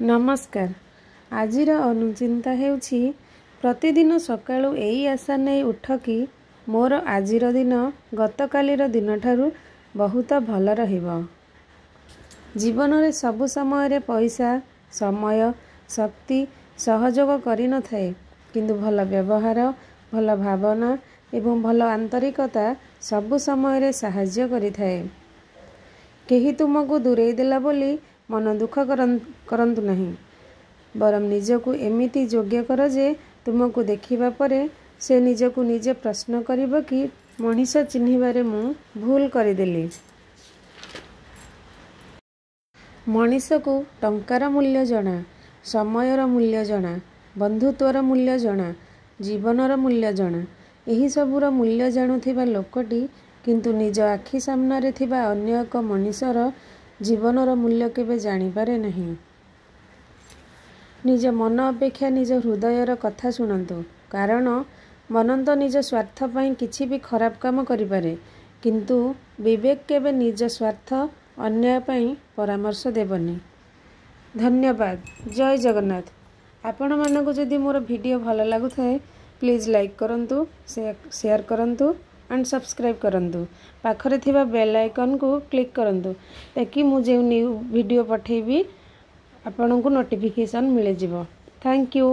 नमस्कार। आजिर अनुचिंता हेउछि प्रतिदिन सकाळु एई आशा नै उठ कि मोर आजिर दिन गतकालीर दिन ठारू बहुत भल रहिबो। जीवन रे सबु समय रे पैसा समय शक्ति सहयोग करि न थाए, किंतु भल व्यवहार भल भावना एवं भल आंतरिकता सबु समय रे साहाय्य करि थाए। केही तुमको दूरेई देला बोली मन दुख करंतु नहीं, बरम निजकु एमिति योग्य कर जे तुमको देखिबा परे से निजकु निजे प्रश्न करिबो कि मनीष चिन्हिबारे मु भूल करिदेली। मनीष को टंकार मूल्य जना, समयर मूल्य जना, बंधुत्वर मूल्य जना, जीवनर मूल्य जना, एही सबुर मूल्य जानुथिबा लोकटी किंतु निज आखि सामना रे थिबा अन्य एक मनीषर जीवनर मूल्य केबे जानि पारे नहीं। निज मन अपेक्षा निज हृदयर कथा शुणंतु, कारण मन तो निज स्वार्थ पई किछि भी खराब काम करि पारे, किंतु विवेक केबे निज स्वार्थ अन्याय पई परामर्श देबनी। धन्यवाद। जय जगन्नाथ। आपण मानकु जदि मोर वीडियो भल लागु थाए प्लीज लाइक करंतु, शेयर करंतु एंड सब्सक्राइब करंतु। पाखरे थिबा बेल आइकन को क्लिक करंतु ताकि मु जे न्यू वीडियो पठेबी आपनको नोटिफिकेशन मिले जिवो। Thank you.